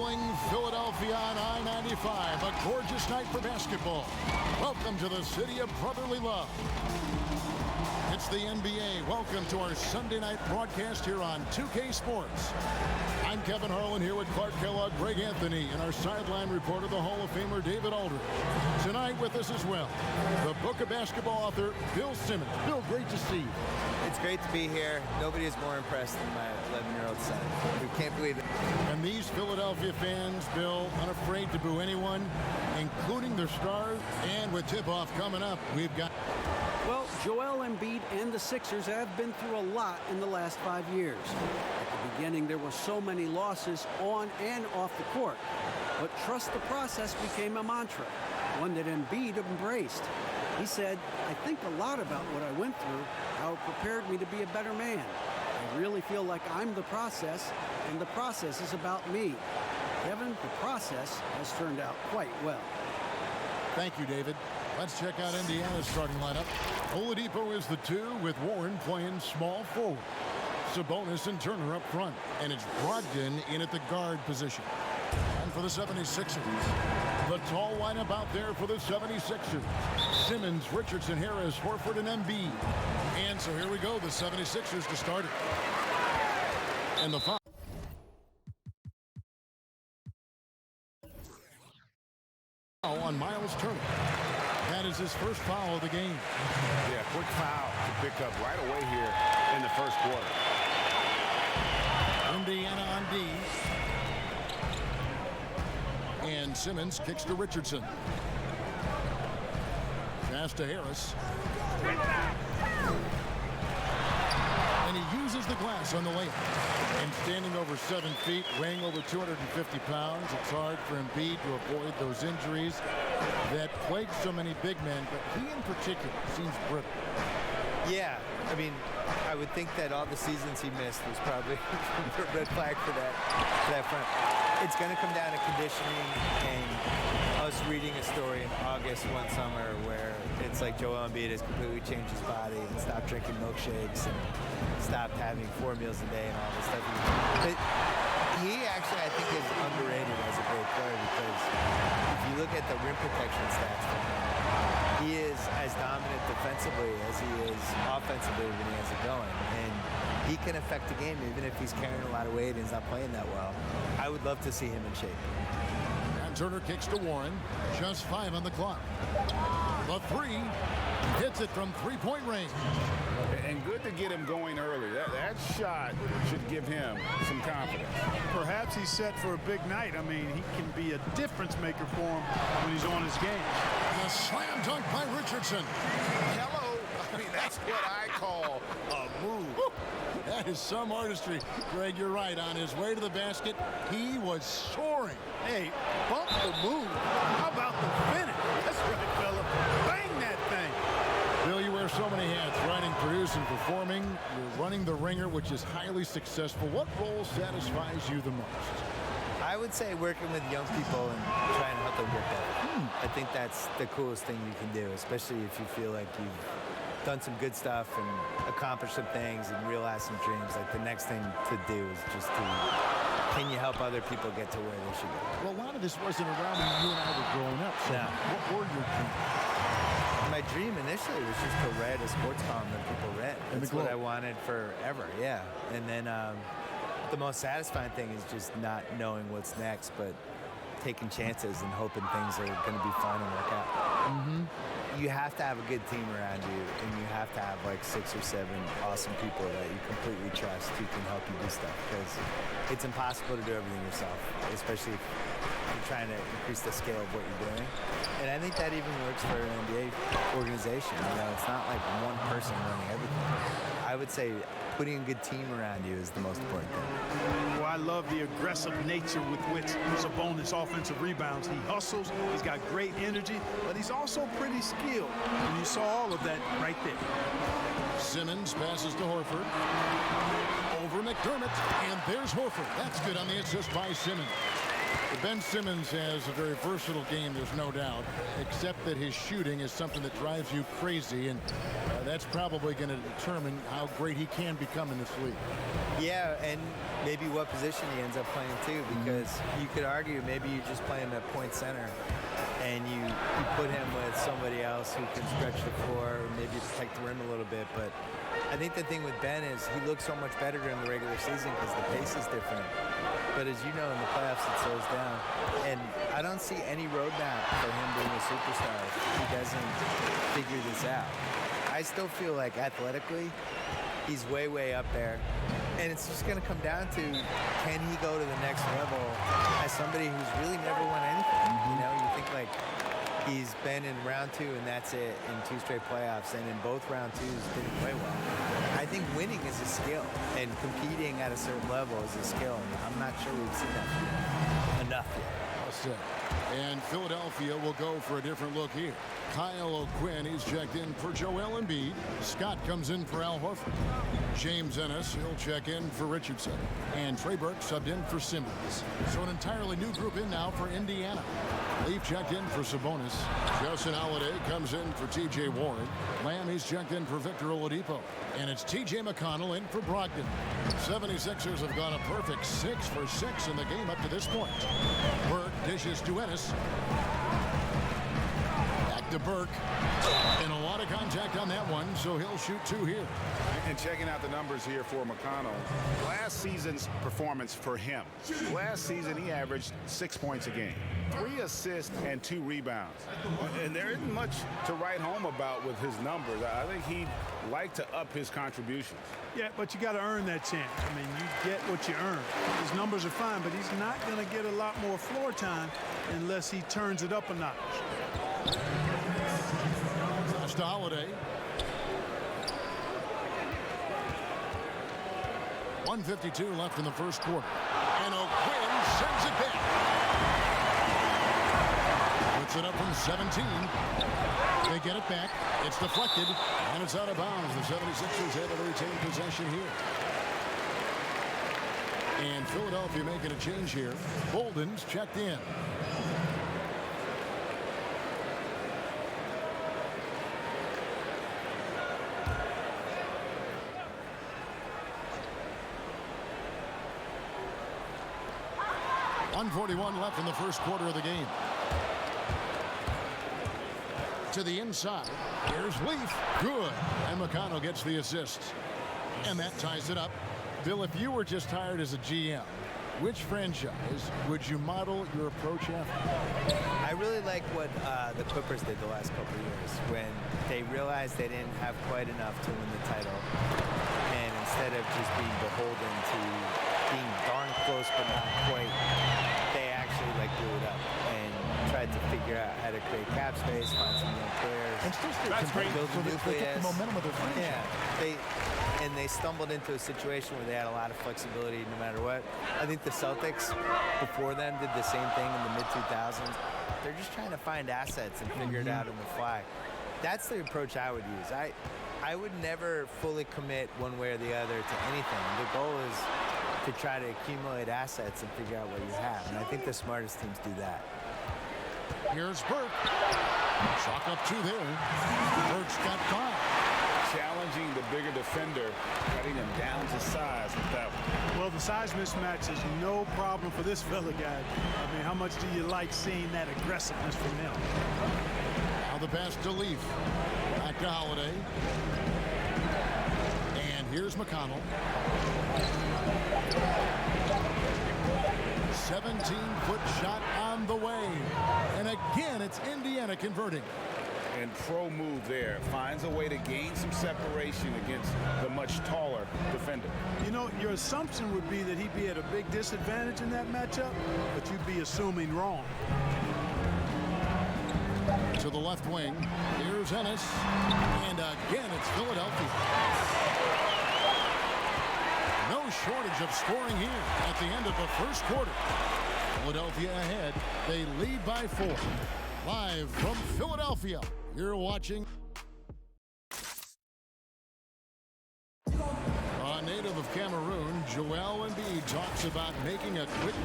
traveling Philadelphia on I-95. A gorgeous night for basketball. Welcome to the city of brotherly love. It's the NBA. Welcome to our Sunday night broadcast here on 2K Sports. I'm Kevin Harlan here with Clark Kellogg, Greg Anthony, and our sideline reporter, the Hall of Famer David Aldridge. Tonight with us as well, the Book of Basketball author, Bill Simmons. Bill, great to see you. It's great to be here. Nobody is more impressed than my 11-year-old son. We can't believe it. And these Philadelphia fans, Bill, unafraid to boo anyone, including their stars. And with tip-off coming up, we've got... Well, Joel Embiid and the Sixers have been through a lot in the last 5 years. At the beginning, there were so many losses on and off the court. But trust the process became a mantra, one that Embiid embraced. He said, I think a lot about what I went through, how it prepared me to be a better man. I really feel like I'm the process, and the process is about me. Kevin, the process has turned out quite well. Thank you, David. Let's check out Indiana's starting lineup. Oladipo is the 2 with Warren playing small forward. Sabonis and Turner up front. And it's Brogdon in at the guard position. And for the 76ers, the tall lineup out there for the 76ers. Simmons, Richardson, Harris, Horford, and Embiid. And so here we go, the 76ers to start it. And the foul on Miles Turner. That is his first foul of the game. Yeah, quick foul to pick up right away here in the first quarter. Indiana on D. And Simmons kicks to Richardson. Pass to Harris. And he uses the glass on the layup. And standing over 7 feet, weighing over 250 pounds, it's hard for Embiid to avoid those injuries that plague so many big men, but he in particular seems brittle. Yeah, I mean, I would think that all the seasons he missed was probably a red flag for that front. It's going to come down to conditioning and us reading a story in August one summer where it's like Joel Embiid has completely changed his body and stopped drinking milkshakes and stopped having 4 meals a day and all this stuff. But he actually, I think, is underrated as a great player because if you look at the rim protection stats for him, he is as dominant defensively as he is offensively when he has it going. And he can affect the game even if he's carrying a lot of weight and he's not playing that well. I would love to see him in shape. And Turner kicks to Warren. Just 5 on the clock. The 3 hits it from three-point range. And good to get him going early. That shot should give him some confidence. Perhaps he's set for a big night. I mean, he can be a difference maker for him when he's on his game. And a slam dunk by Richardson. Hello. I mean, that's what I call a move. Woo. That is some artistry. Greg, you're right. On his way to the basket, he was soaring. Hey, bump the move. How about the finish? That's right, fella. Bang that thing. Bill, you wear so many hats, writing, producing, performing. You're running the Ringer, which is highly successful. What role satisfies you the most? I would say working with young people and trying to help them get better. I think that's the coolest thing you can do, especially if you feel like you've done some good stuff and accomplished some things and realized some dreams. Like the next thing to do is just to, can you help other people get to where they should go? Well, a lot of this wasn't around when you and I were growing up. So No. what were your dreams? My dream initially was just to write a sports column that people read. That's what I wanted forever, yeah. And then the most satisfying thing is just not knowing what's next, but taking chances and hoping things are going to be fun and work out. You have to have a good team around you, and you have to have like 6 or 7 awesome people that you completely trust who can help you do stuff, because it's impossible to do everything yourself, especially if you're trying to increase the scale of what you're doing. And I think that even works for an NBA organization. You know, it's not like one person running everything. I would say putting a good team around you is the most important thing. Well, I love the aggressive nature with which Sabonis offensive rebounds. He hustles, he's got great energy, but he's also pretty skilled. And you saw all of that right there. Simmons passes to Horford. Over McDermott, and there's Horford. That's good on the assist by Simmons. Ben Simmons has a very versatile game, there's no doubt, except that his shooting is something that drives you crazy, and that's probably going to determine how great he can become in this league. Yeah, and maybe what position he ends up playing too, because you could argue maybe you're just playing a point center and you put him with somebody else who can stretch the floor or maybe protect the rim a little bit. But I think the thing with Ben is he looks so much better during the regular season because the pace is different. But as you know, in the playoffs, it slows down. And I don't see any roadmap for him being a superstar if he doesn't figure this out. I still feel like athletically, he's way, way up there. And it's just going to come down to, can he go to the next level as somebody who's really never won anything? You know, you think like he's been in round 2 and that's it in 2 straight playoffs, and in both round 2s didn't play well. I think winning is a skill, and competing at a certain level is a skill. And I'm not sure we've seen that enough yet. Well said. And Philadelphia will go for a different look here. Kyle O'Quinn, he's checked in for Joel Embiid. Scott comes in for Al Horford. James Ennis, he'll check in for Richardson. And Trey Burke subbed in for Simmons. So an entirely new group in now for Indiana. Leaf checked in for Sabonis. Justin Holiday comes in for T.J. Warren. Lamb, he's checked in for Victor Oladipo. And it's T.J. McConnell in for Brogdon. 76ers have gone a perfect 6 for 6 in the game up to this point. Burke dishes to Ennis. Back to Burke. And a lot of contact on that one, so he'll shoot 2 here. And checking out the numbers here for McConnell, last season's performance for him. Last season, he averaged 6 points a game, 3 assists and 2 rebounds. And there isn't much to write home about with his numbers. I think he'd like to up his contributions. Yeah, but you got to earn that chance. I mean, you get what you earn. His numbers are fine, but he's not going to get a lot more floor time unless he turns it up a notch. Pass to Holiday. 1:52 left in the first quarter. And O'Quinn sends it back. Puts it up from 17. They get it back. It's deflected. And it's out of bounds. The 76ers able to retain possession here. And Philadelphia making a change here. Bolden's checked in. .141 left in the first quarter of the game. To the inside. Here's Leaf. Good. And McConnell gets the assist. And that ties it up. Bill, if you were just hired as a GM, which franchise would you model your approach after? I really like what the Clippers did the last couple of years when they realized they didn't have quite enough to win the title. And instead of just being beholden to being darn close but not quite, they actually blew it up and tried to figure out how to create cap space, find some young players. And still build the nucleus. The momentum of their franchise. Yeah, they stumbled into a situation where they had a lot of flexibility no matter what. I think the Celtics before them did the same thing in the mid-2000s. They're just trying to find assets and figure it out on the fly. That's the approach I would use. I would never fully commit one way or the other to anything. The goal is to try to accumulate assets and figure out what you have. And I think the smartest teams do that. Here's Burke. Chalk up 2 there. Burke's got 5. Challenging the bigger defender, cutting him down to size with that one. Well, the size mismatch is no problem for this fella guy. I mean, how much do you like seeing that aggressiveness from him? Now the pass to Leaf. Back to Holiday. And here's McConnell. 17-foot shot on the way. And again, it's Indiana converting. And pro move there. Finds a way to gain some separation against the much taller defender. You know, your assumption would be that he'd be at a big disadvantage in that matchup, but you'd be assuming wrong. To the left wing. Here's Ennis. And again, it's Philadelphia. No shortage of scoring here at the end of the first quarter. Philadelphia ahead. They lead by 4. Live from Philadelphia, you're watching a native of Cameroon, Joel Embiid talks about making a quick...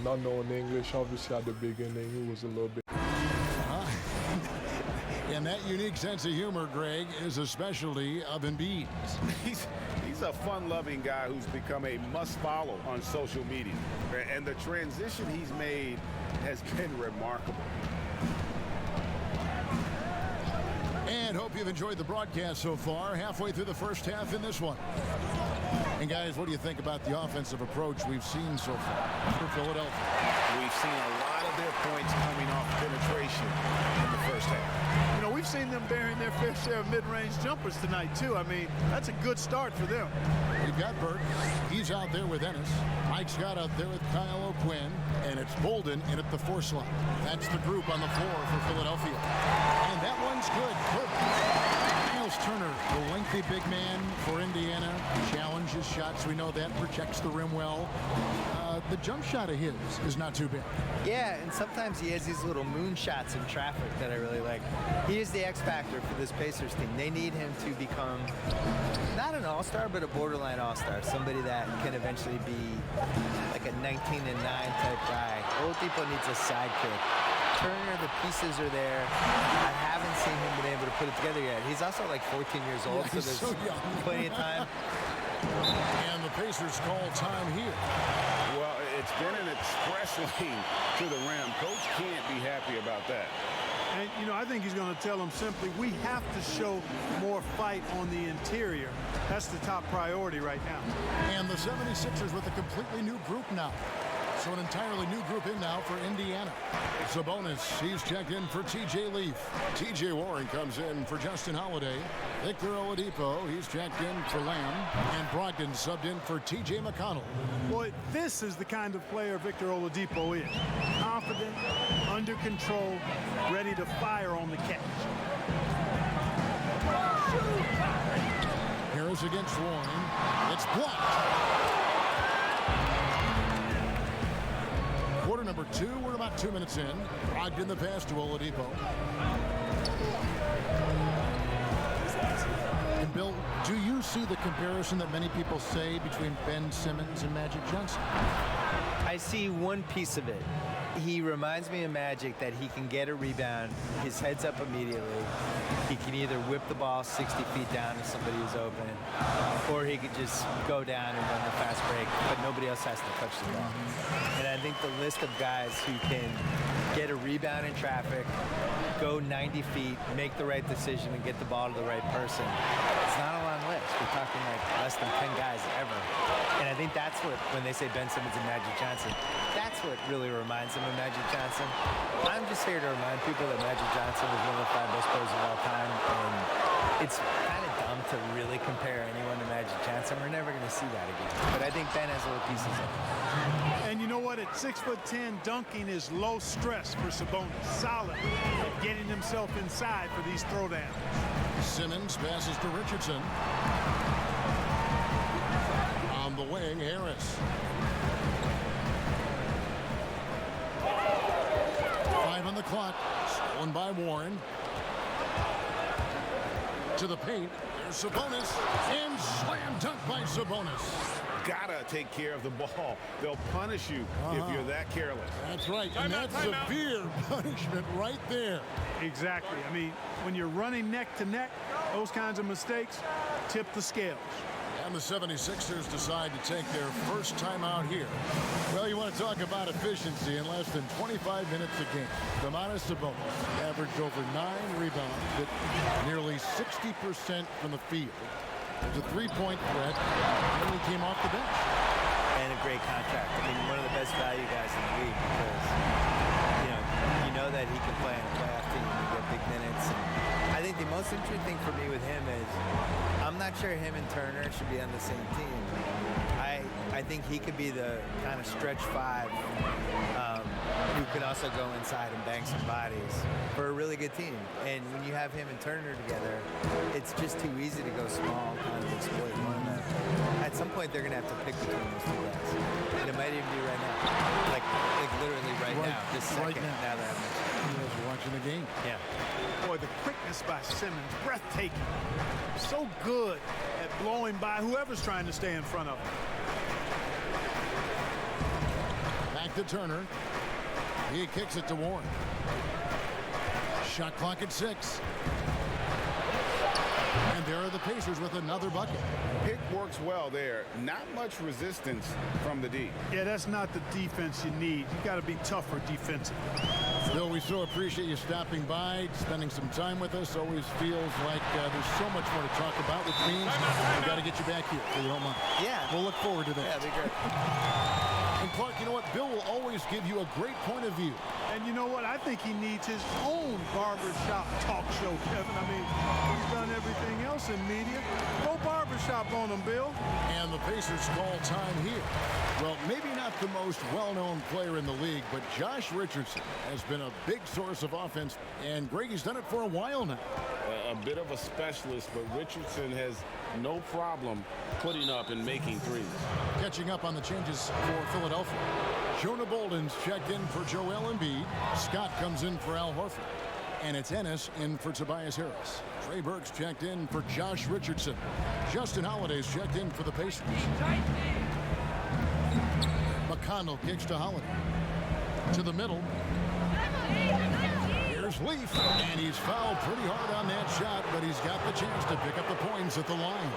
Not knowing English, obviously at the beginning, it was a little bit... And that unique sense of humor, Greg, is a specialty of Embiid. He's a fun-loving guy who's become a must-follow on social media. And the transition he's made has been remarkable. And hope you've enjoyed the broadcast so far. Halfway through the first half in this one. And guys, what do you think about the offensive approach we've seen so far for Philadelphia? We've seen a lot of their points coming off penetration in the first half. You know, we've seen them bearing their fair share of mid-range jumpers tonight, too. I mean, that's a good start for them. You've got Burt. He's out there with Ennis. Mike Scott out there with Kyle O'Quinn. And it's Bolden in at the 4 slot. That's the group on the floor for Philadelphia. And that one's good. Miles Turner, the lengthy big man for Indiana, challenges shots. We know that, protects the rim well. The jump shot of his is not too bad. Yeah, and sometimes he has these little moon shots in traffic that I really like. He is the X factor for this Pacers team. They need him to become not an all-star, but a borderline all-star. Somebody that can eventually be like a 19-9 type guy. Oladipo needs a sidekick. Turner, the pieces are there. I haven't seen him been able to put it together yet. He's also like 14 years old, Yeah, so there's plenty of time. And the Pacers call time here. Well, it's been an express lane to the rim. Coach can't be happy about that. And, you know, I think he's going to tell them simply, we have to show more fight on the interior. That's the top priority right now. And the 76ers with a completely new group now. So an entirely new group in now for Indiana. Sabonis, he's checked in for T.J. Leaf. T.J. Warren comes in for Justin Holiday. Victor Oladipo, he's checked in for Lamb. And Brogdon subbed in for T.J. McConnell. Boy, this is the kind of player Victor Oladipo is. Confident, under control, ready to fire on the catch. Harris against Warren. It's blocked. Quarter number 2, we're about 2 minutes in. Brogdon the pass to Oladipo. And Bill, do you see the comparison that many people say between Ben Simmons and Magic Johnson? I see one piece of it. He reminds me of Magic that he can get a rebound, his head's up immediately. He can either whip the ball 60 feet down to somebody who's open, or he could just go down and run the fast break, but nobody else has to touch the ball. And I think the list of guys who can get a rebound in traffic, go 90 feet, make the right decision, and get the ball to the right person, it's not a long list. We're talking like less than 10 guys ever. And I think that's what, when they say Ben Simmons and Magic Johnson, that's what really reminds them of Magic Johnson. I'm just here to remind people that Magic Johnson was one of the 5 best players of all time, and it's kind of dumb to really compare anyone to Magic Johnson. We're never going to see that again. But I think Ben has little pieces of it. And you know what? At 6'10", dunking is low stress for Sabonis. Solid at getting himself inside for these throwdowns. Simmons passes to Richardson. On the wing, Harris. 5 on the clock. Stolen by Warren. To the paint. There's Sabonis. And slam dunk by Sabonis. Gotta take care of the ball. They'll punish you if you're that careless. That's right. And that's severe punishment right there. Exactly. I mean, when you're running neck to neck, those kinds of mistakes tip the scales. And the 76ers decide to take their first time out here. Well, you want to talk about efficiency in less than 25 minutes a game. Domantas Sabonis averaged over 9 rebounds, hit nearly 60% from the field. There's a 3-point threat, and he came off the bench. And a great contract. I mean, one of the best value guys in the league because, you know that he can play in a playoff team and get big minutes. And I think the most interesting thing for me with him is I'm not sure him and Turner should be on the same team. I think he could be the kind of stretch 5 who can also go inside and bang some bodies for a really good team. And when you have him and Turner together, it's just too easy to go small, kind of exploit one of them. At some point, they're going to have to pick between those 2 guys. And it might even be right now. Like literally right now, this second, now that I'm watching the game. Yeah. Boy, the quickness by Simmons, breathtaking. So good at blowing by whoever's trying to stay in front of him. Back to Turner. He kicks it to Warren. Shot clock at 6. And there are the Pacers with another bucket. Pick works well there. Not much resistance from the D. Yeah, that's not the defense you need. You got to be tougher defensively. Bill, we so appreciate you stopping by, spending some time with us. Always feels like there's so much more to talk about, which means we've got to get you back here, if you don't mind. Yeah. We'll look forward to that. Yeah, that'd be great. And Clark, you know what? Bill will always give you a great point of view. And you know what? I think he needs his own barbershop talk show, Kevin. I mean, he's done everything else in media. Go barbershop on him, Bill. And the Pacers call time here. Well, maybe not the most well-known player in the league, but Josh Richardson has been a big source of offense. And Greg, he's done it for a while now. A bit of a specialist, but Richardson has no problem putting up and making threes. Catching up on the changes for Philadelphia. Jonah Bolden's checked in for Joel Embiid. Scott comes in for Al Horford. And it's Ennis in for Tobias Harris. Trey Burke's checked in for Josh Richardson. Justin Holiday's checked in for the Pacers. McConnell kicks to Holiday. To the middle. Here's Leaf, and he's fouled pretty hard on that shot, but he's got the chance to pick up the points at the line.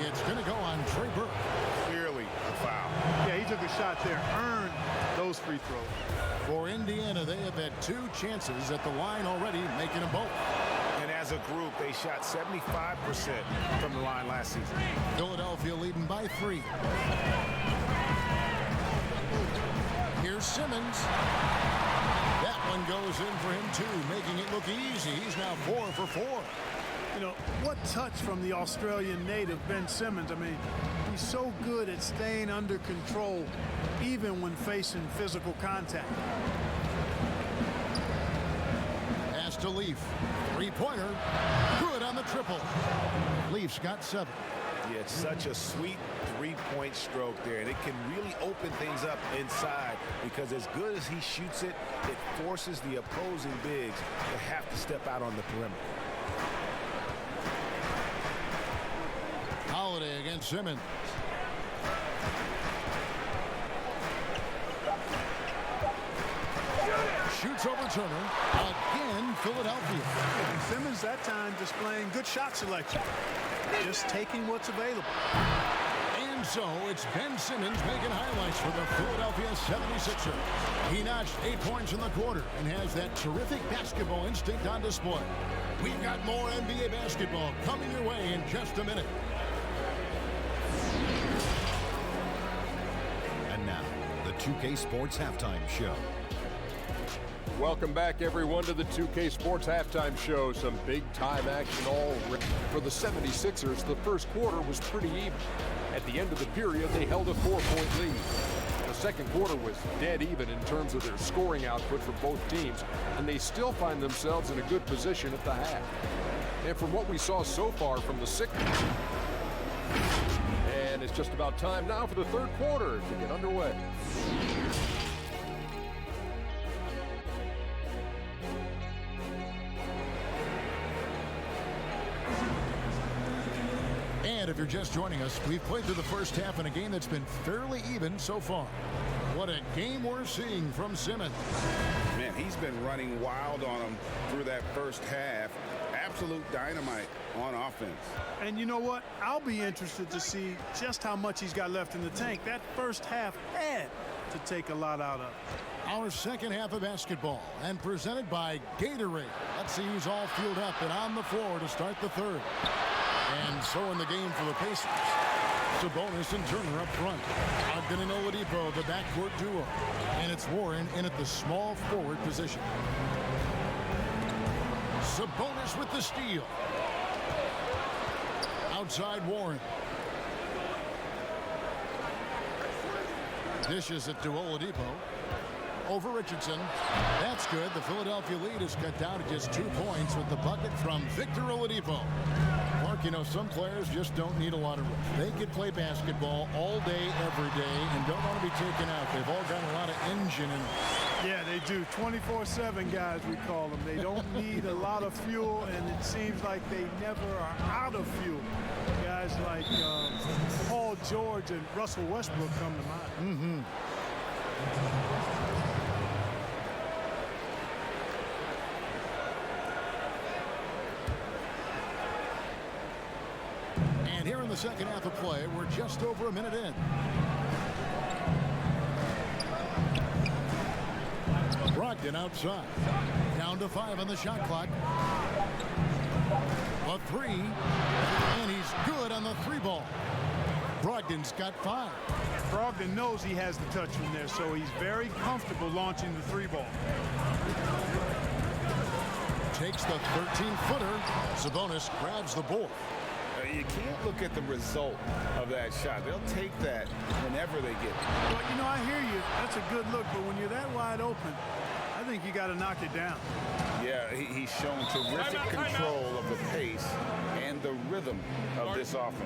It's going to go on Trey Burke. Clearly a foul. Yeah, he took a shot there, earned those free throws. For Indiana, they have had 2 chances at the line already, making them both. And as a group, they shot 75% from the line last season. Philadelphia leading by 3. Here's Simmons. That one goes in for him, too, making it look easy. He's now 4 for 4. You know, what touch from the Australian native, Ben Simmons. I mean, he's so good at staying under control, even when facing physical contact. Pass to Leaf. 3-pointer. Good on the triple. Leaf's got 7. Yeah, it's such a sweet 3-point stroke there, and it can really open things up inside because as good as he shoots it, it forces the opposing bigs to have to step out on the perimeter. Holiday against Simmons. Shoots over Turner. Again, Philadelphia. And Simmons that time displaying good shot selection. Just taking what's available. And so it's Ben Simmons making highlights for the Philadelphia 76ers. He notched 8 points in the quarter and has that terrific basketball instinct on display. We've got more NBA basketball coming your way in just a minute. And now, the 2K Sports Halftime Show. Welcome back, everyone, to the 2K Sports Halftime Show. Some big-time action all for the 76ers. The first quarter was pretty even. At the end of the period, they held a 4-point lead. The second quarter was dead even in terms of their scoring output for both teams, and they still find themselves in a good position at the half. And from what we saw so far from the Sixers, and it's just about time now for the third quarter to get underway. And if you're just joining us, we've played through the first half in a game that's been fairly even so far. What a game we're seeing from Simmons. Man, he's been running wild on them through that first half. Absolute dynamite on offense. And you know what? I'll be interested to see just how much he's got left in the tank. That first half had to take a lot out of. Our second half of basketball and presented by Gatorade. Let's see who's all fueled up and on the floor to start the third. And so in the game for the Pacers, Sabonis and Turner up front. Ogden and Oladipo, the backcourt duo. And it's Warren in at the small forward position. Sabonis with the steal. Outside Warren. Dishes it to Oladipo. Over Richardson. That's good. The Philadelphia lead is cut down to just 2 points with the bucket from Victor Oladipo. Mark, you know, some players just don't need a lot of rest. They could play basketball all day, every day, and don't want to be taken out. They've all got a lot of engine in them. Yeah, they do. 24/7 guys, we call them. They don't need a lot of fuel, and it seems like they never are out of fuel. Guys like Paul George and Russell Westbrook come to mind. And here in the second half of play, we're just over a minute in. Brogdon outside. Down to 5 on the shot clock. A 3. And he's good on the 3 ball. Brogdon's got 5. Brogdon knows he has the touch from there, so he's very comfortable launching the 3 ball. Takes the 13-footer. Sabonis grabs the board. You can't look at the result of that shot. They'll take that whenever they get it. Well, you know, I hear you. That's a good look, but when you're that wide open, I think you got to knock it down. Yeah, he's shown terrific control of the pace and the rhythm of this offense.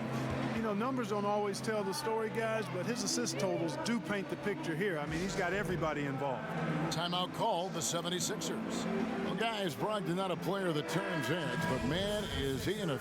You know, numbers don't always tell the story, guys, but his assist totals do paint the picture here. I mean, he's got everybody involved. Timeout called the 76ers. Well, guys, Brogdon not a player that turns heads, but man, is he in a...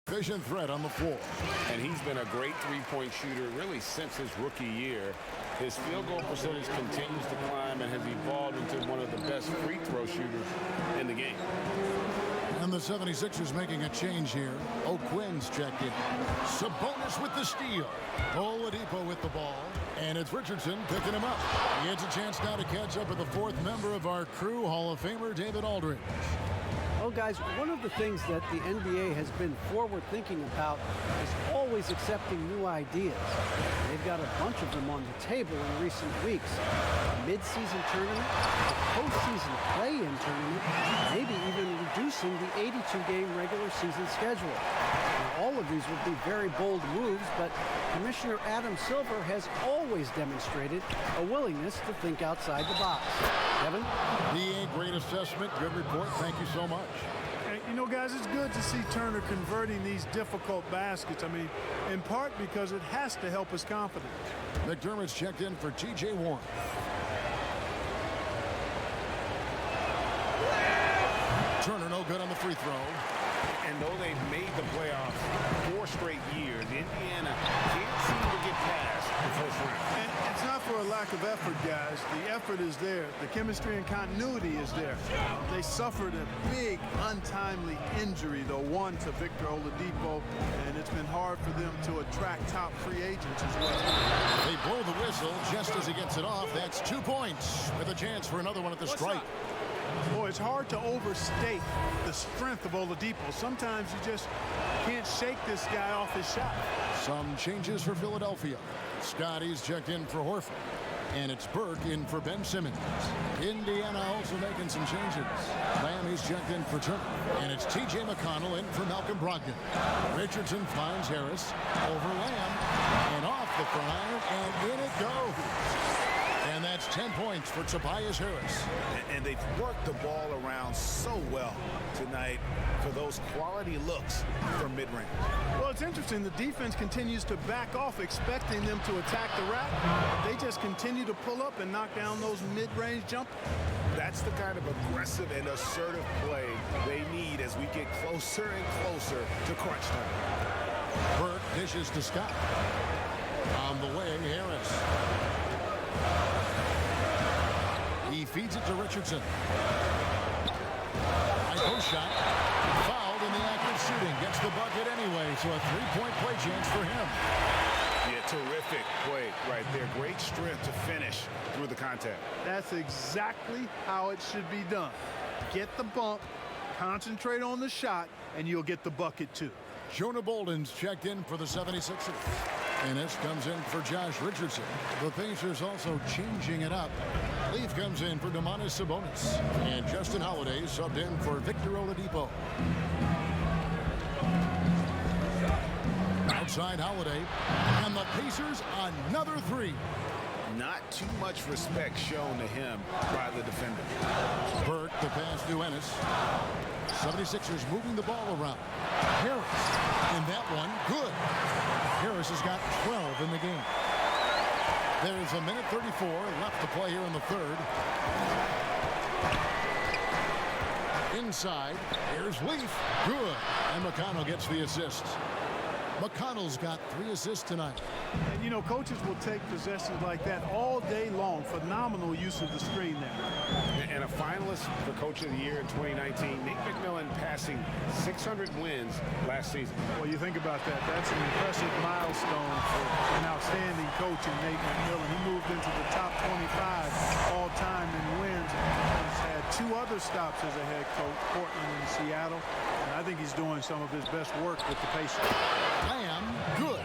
Vision threat on the floor. And he's been a great three-point shooter really since his rookie year. His field goal percentage continues to climb and has evolved into one of the best free throw shooters in the game. And the 76ers making a change here. O'Quinn's checked in. Sabonis with the steal. Oladipo with the ball. And it's Richardson picking him up. He gets a chance now to catch up with the fourth member of our crew, Hall of Famer David Aldridge. Well, guys, one of the things that the NBA has been forward-thinking about is always accepting new ideas. They've got a bunch of them on the table in recent weeks. A mid-season tournament, a postseason play-in tournament, maybe even reducing the 82-game regular season schedule. Now, all of these would be very bold moves, but Commissioner Adam Silver has always demonstrated a willingness to think outside the box. Kevin? Great assessment. Good report. Thank you so much. You know, guys, it's good to see Turner converting these difficult baskets. I mean, in part because it has to help his confidence. McDermott's checked in for T.J. Warren. Turner no good on the free throw. And though they've made the playoffs 4 straight years, Indiana can't seem to get past the first round. And it's not for a lack of effort, guys. The effort is there. The chemistry and continuity is there. They suffered a big, untimely injury, though, one to Victor Oladipo, and it's been hard for them to attract top free agents as well. They blow the whistle just as he gets it off. That's 2 points with a chance for another one at the stripe. Boy, it's hard to overstate the strength of Oladipo. Sometimes you just can't shake this guy off his shot. Some changes for Philadelphia. Scotty's checked in for Horford. And it's Burke in for Ben Simmons. Indiana also making some changes. Miami's checked in for Turner. And it's T.J. McConnell in for Malcolm Brogdon. Richardson finds Harris over Lamb. And off the front iron. And in it goes. And that's 10 points points for Tobias Harris. And they've worked the ball around so well tonight for those quality looks from mid-range. Well, it's interesting. The defense continues to back off, expecting them to attack the rack. They just continue to pull up and knock down those mid-range jumpers. That's the kind of aggressive and assertive play they need as we get closer and closer to crunch time. Burke dishes to Scott. On the way, Harris. He feeds it to Richardson. High post shot. Fouled in the act of shooting. Gets the bucket anyway, so a three-point play chance for him. Yeah, terrific play right there. Great strength to finish through the contact. That's exactly how it should be done. Get the bump, concentrate on the shot, and you'll get the bucket too. Jonah Bolden's checked in for the 76ers. And this comes in for Josh Richardson. The Pacers also changing it up. Leaf comes in for Domantas Sabonis. And Justin Holiday subbed in for Victor Oladipo. Outside Holiday. And the Pacers another three. Not too much respect shown to him by the defender. Burke, the pass to Ennis. 76ers moving the ball around. Harris. And that one, good. Harris has got 12 in the game. There's a minute 34 left to play here in the third. Inside, here's Leaf. Good. And McConnell gets the assist. McConnell's got 3 assists tonight. And, you know, coaches will take possessions like that all day long. Phenomenal use of the screen there. And a finalist for Coach of the Year in 2019, Nate McMillan passing 600 wins last season. Well, you think about that. That's an impressive milestone for an outstanding coach in Nate McMillan. He moved into the top 25 all-time in wins. He's had 2 other stops as a head coach, Portland and Seattle. And I think he's doing some of his best work with the Pacers. Lamb, good.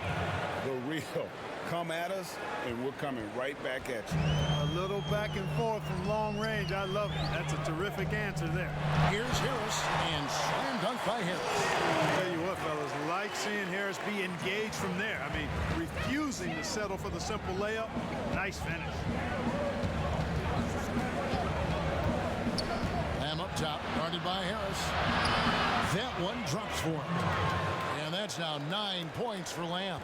The real. Come at us, and we're coming right back at you. A little back and forth from long range. I love it. That's a terrific answer there. Here's Harris, and slam dunk by Harris. I'll tell you what, fellas, like seeing Harris be engaged from there. I mean, refusing to settle for the simple layup. Nice finish. Lamb up top, guarded by Harris. That one drops for him. And that's now 9 points for Lamb.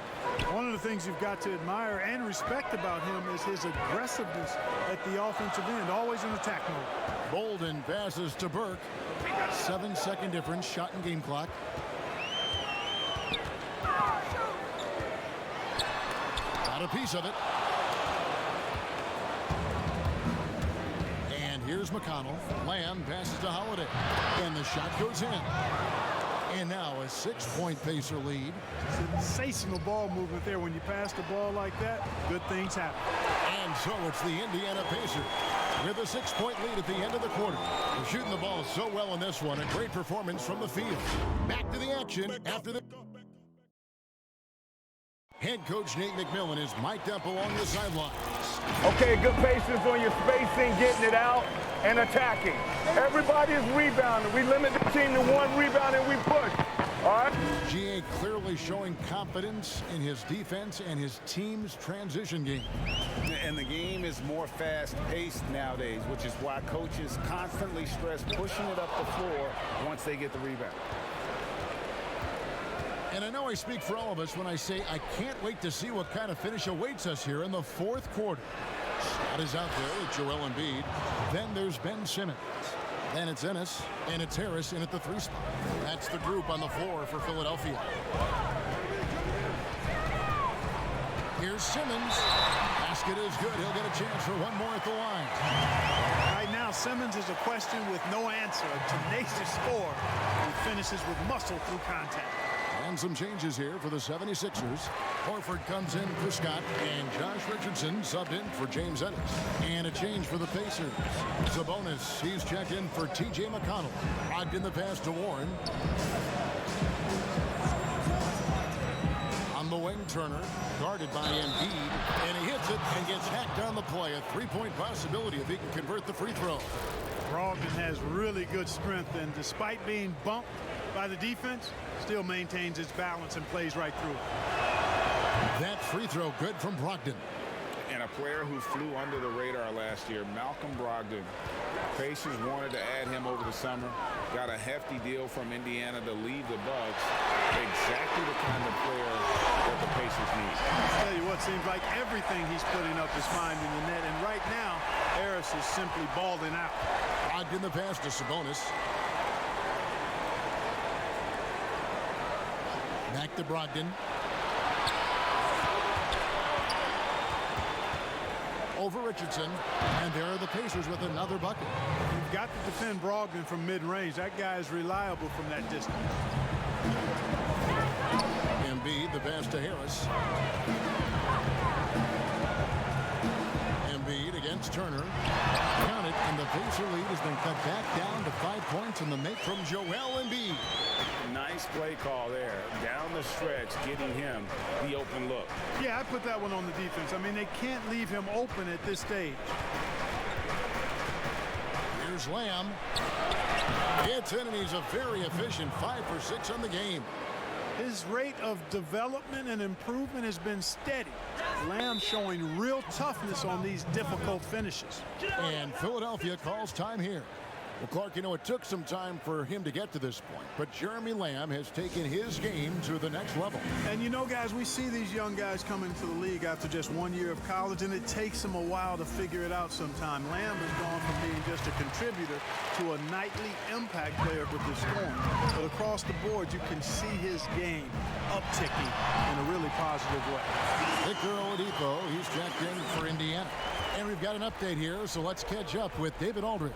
One of the things you've got to admire and respect about him is his aggressiveness at the offensive end, always in attack mode. Bolden passes to Burke. 7-second difference, shot and game clock. Got a piece of it. And here's McConnell. Lamb passes to Holiday. And the shot goes in. And now a 6-point Pacer lead. Sensational ball movement there. When you pass the ball like that, good things happen. And so it's the Indiana Pacers with a 6-point lead at the end of the quarter. They're shooting the ball so well in this one. A great performance from the field. Back to the action after the... Head coach Nate McMillan is mic'd up along the sidelines. Okay, good patience on your spacing, getting it out, and attacking. Everybody is rebounding. We limit the team to 1 rebound and we push. All right? GA clearly showing confidence in his defense and his team's transition game. And the game is more fast-paced nowadays, which is why coaches constantly stress pushing it up the floor once they get the rebound. And I know I speak for all of us when I say I can't wait to see what kind of finish awaits us here in the fourth quarter. Shot is out there with Joel Embiid. Then there's Ben Simmons. Then it's Ennis, and it's Harris in at the 3 spot. That's the group on the floor for Philadelphia. Here's Simmons. Basket is good. He'll get a chance for one more at the line. Right now, Simmons is a question with no answer. A tenacious scorer who finishes with muscle through contact. And some changes here for the 76ers. Horford comes in for Scott, and Josh Richardson subbed in for James Ennis. And a change for the Pacers. Sabonis, he's checked in for T.J. McConnell. Logged in the pass to Warren. On the wing, Turner, guarded by Embiid, and he hits it and gets hacked on the play. A 3-point possibility if he can convert the free throw. Brogdon has really good strength, and despite being bumped by the defense, still maintains its balance and plays right through it. That free throw good from Brogdon. And a player who flew under the radar last year, Malcolm Brogdon. Pacers wanted to add him over the summer. Got a hefty deal from Indiana to leave the Bucks. Exactly the kind of player that the Pacers need. I'll tell you what, seems like everything he's putting up is finding the net. And right now, Harris is simply balling out. Brogdon the pass to Sabonis. Back to Brogdon. Over Richardson, and there are the Pacers with another bucket. You've got to defend Brogdon from mid-range. That guy is reliable from that distance. Embiid, the pass to Harris. Embiid against Turner. Count it, and the Pacer lead has been cut back down to 5 points in the make from Joel Embiid. Nice play call there. Down the stretch, getting him the open look. Yeah, I put that one on the defense. I mean, they can't leave him open at this stage. Here's Lamb. It's in, and he's a very efficient 5 for 6 on the game. His rate of development and improvement has been steady. Lamb showing real toughness on these difficult finishes. And Philadelphia calls time here. Well, Clark, you know, it took some time for him to get to this point, but Jeremy Lamb has taken his game to the next level. And you know, guys, we see these young guys come into the league after just 1 year of college, and it takes them a while to figure it out sometime. Lamb has gone from being just a contributor to a nightly impact player with the Storm. But across the board, you can see his game upticking in a really positive way. Victor Oladipo, he's checked in for Indiana. And we've got an update here, so let's catch up with David Aldridge.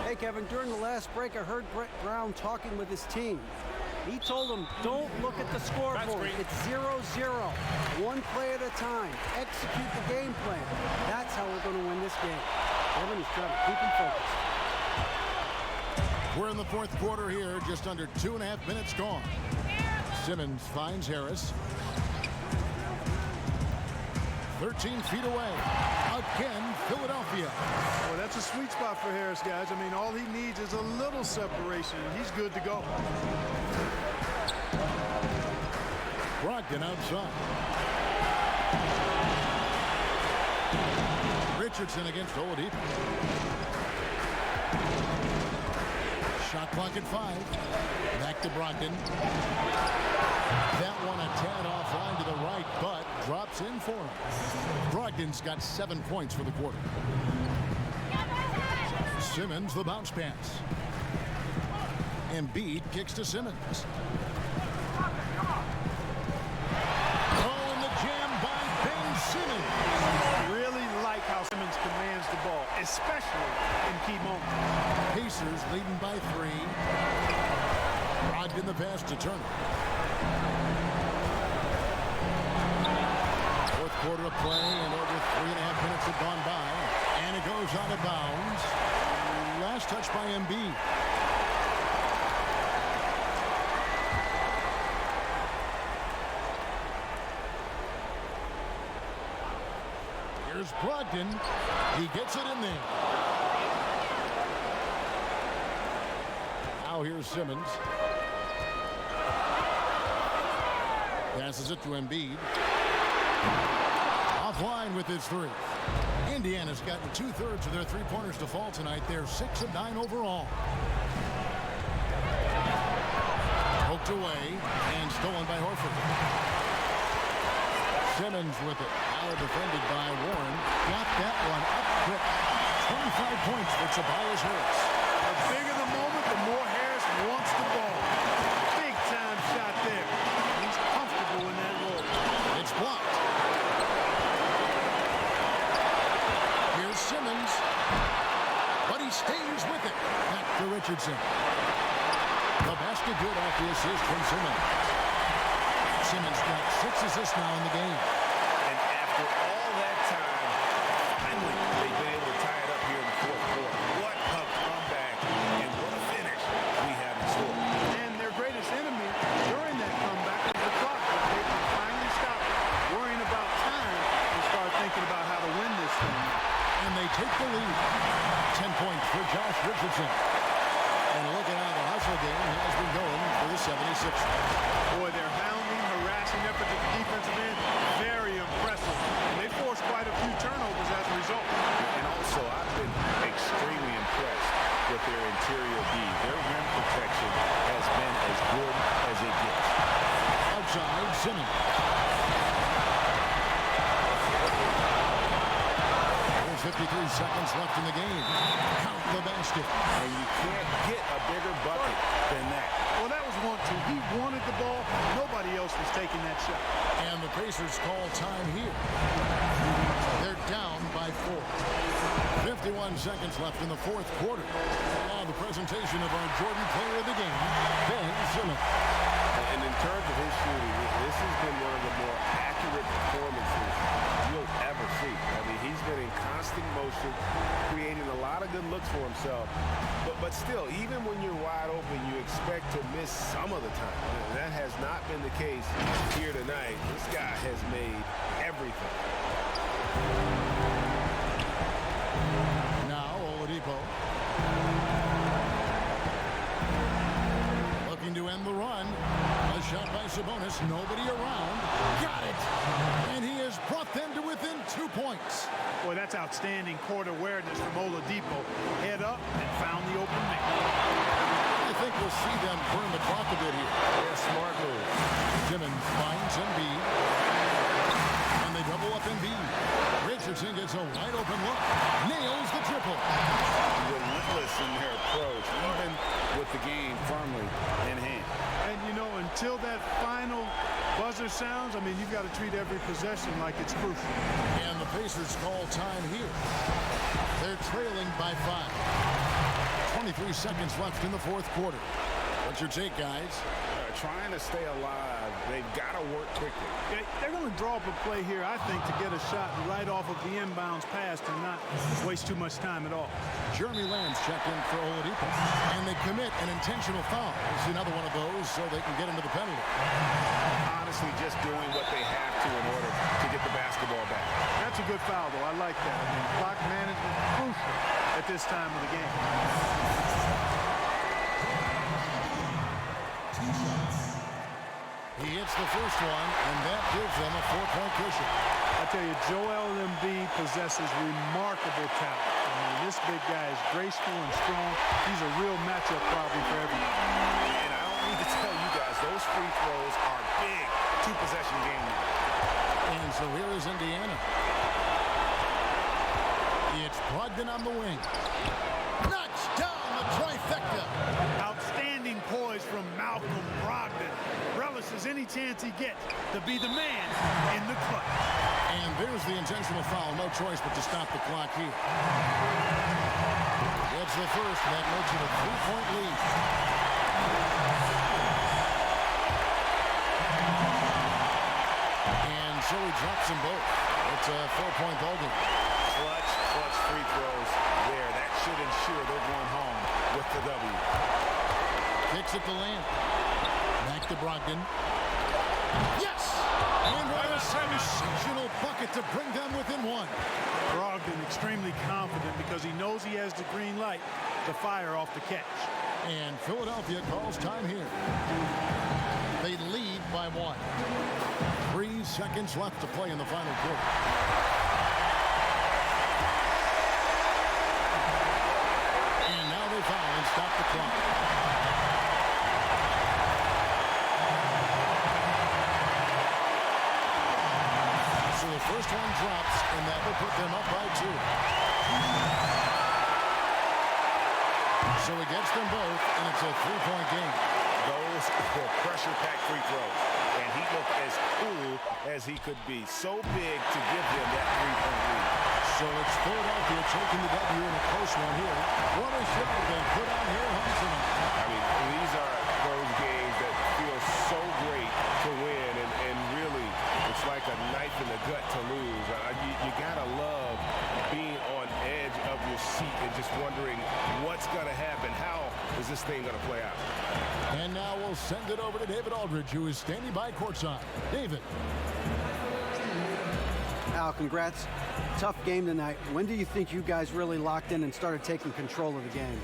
Hey, Kevin, during the last break, I heard Brett Brown talking with his team. He told them, don't look at the scoreboard. It's 0-0. One play at a time. Execute the game plan. That's how we're going to win this game. Kevin is trying to keep him focused. We're in the fourth quarter here, just under 2.5 minutes gone. Simmons finds Harris. 13 feet away. Again, Philadelphia. Well, that's a sweet spot for Harris, guys. I mean, all he needs is a little separation, and he's good to go. Brogdon outside. Richardson against Oladipo. Shot clock at 5. Back to Brogdon. That one a tad offline to the right, but drops in for him. Brogdon's got 7 points for the quarter. Simmons, the bounce pass. Embiid kicks to Simmons. Oh, and the jam by Ben Simmons. Really like how Simmons commands the ball, especially in key moments. Pacers leading by 3. Brogdon the pass to Turner. Fourth quarter of play, and over 3.5 minutes have gone by. And it goes out of bounds. Last touch by Embiid. Here's Brogdon. He gets it in there. Now here's Simmons. Passes it to Embiid. Offline with his 3. Indiana's gotten 2/3 of their three-pointers to fall tonight. They're 6 of 9 overall. Poked away and stolen by Horford. Simmons with it. Now defended by Warren. Got that one up quick. 25 points for Tobias Harris. The bigger the moment, the more Harris wants the ball. Big time shot there. He's comfortable in that role. It's blocked. Here's Simmons. But he stays with it. Back to Richardson. The basket good off the assist from Simmons. Simmons got 6 assists now in the game. And after all that time, finally they've been able to tie it up here in the fourth quarter. What a comeback and what a finish we have in store. And their greatest enemy during that comeback was the clock. But they can finally stop worrying about time and start thinking about how to win this thing. And they take the lead. 10 points for Josh Richardson. And look at how the hustle game has been going for the 76ers. Boy, their hounding, harassing effort at the defensive end, very impressive. And they forced quite a few turnovers. seconds left in the game. Count the basket. And you can't get a bigger bucket than that. Well, that was 1-2. He wanted the ball. Nobody else was taking that shot. And the Pacers call time here. They're down by 4. 51 seconds left in the fourth quarter. Now the presentation of our Jordan Player of the Game, Ben Simmons. And in terms of his shooting, this has been one of the more accurate performances you'll ever see. I mean, he's been in constant motion, creating a lot of good looks for himself. But still, even when you're wide open, you expect to miss some of the time. And that has not been the case here tonight. This guy has made everything. Now Oladipo. Looking to end the run. A shot by Sabonis. Nobody around. Got it. And he has brought them to within 2 points. Boy, that's outstanding court awareness from Oladipo. Head up and found the open man. I think we'll see them burn the clock a bit here. Yeah, smart move. Simmons finds Embiid. And they double up Embiid. Richardson gets a wide open look. Nails the triple. Relentless in their approach, even with the game firmly in hand. And, you know, until that final buzzer sounds, I mean, you've got to treat every possession like it's crucial. And the Pacers call time here. They're trailing by 5. 23 seconds left in the fourth quarter. What's your take, guys? Trying to stay alive, they've got to work quickly. They're going to draw up a play here, I think, to get a shot right off of the inbounds pass and not waste too much time at all. Jeremy Lamb's checked in for Oladipo. And they commit an intentional foul. It's another one of those so they can get into the penalty. Honestly, just doing what they have to in order to get the basketball back. That's a good foul, though. I like that. I mean, clock management crucial at this time of the game. He hits the first one, and that gives them a 4-point cushion. I tell you, Joel Embiid possesses remarkable talent. I mean, this big guy is graceful and strong. He's a real matchup problem for everyone. And I don't need to tell you guys, those free throws are big two-possession game. And so here is Indiana. It's Brogdon on the wing. Knocks down the trifecta. Outstanding poise from Malcolm Brogdon. Relishes any chance he gets to be the man in the clutch. And there's the intentional foul. No choice but to stop the clock here. It's the first, and that makes it a 3-point lead. And so he drops them both. It's a 4-point ball game. Clutch free throws there. That should ensure they're going home with the W. Kicks it to Lamb. Back to Brogdon. Yes! And what a sensational bucket to bring them within 1. Brogdon extremely confident because he knows he has the green light to fire off the catch. And Philadelphia calls time here. They lead by 1. 3 seconds left to play in the final quarter. And now they foul and stop the clock. So the first one drops, and that will put them up by 2. So he gets them both, and it's a 3-point game. Those were pressure-packed free throws. And he looked as cool as he could be. So big to give them that 3-point lead. So it's Philadelphia taking the W in a close one here. What a show they put on here tonight. I mean, these are those games that feel so great to win, and really, it's like a knife in the gut to lose. You gotta love being on edge of your seat and just wondering what's gonna happen. How is this thing gonna play out? And now we'll send it over to David Aldridge, who is standing by courtside. David. Al, congrats. Tough game tonight. When do you think you guys really locked in and started taking control of the game?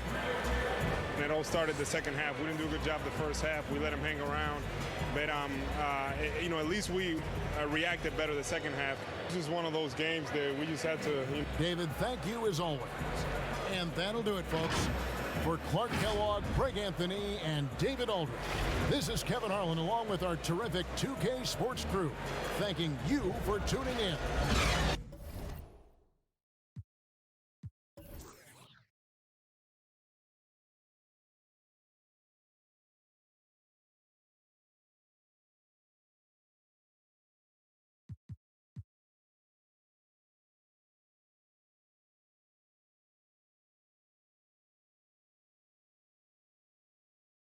It all started the second half. We didn't do a good job the first half. We let them hang around. But, you know, at least we reacted better the second half. This is one of those games that we just had to... David, thank you as always. And that'll do it, folks. For Clark Kellogg, Greg Anthony, and David Aldridge, this is Kevin Harlan along with our terrific 2K Sports crew, thanking you for tuning in.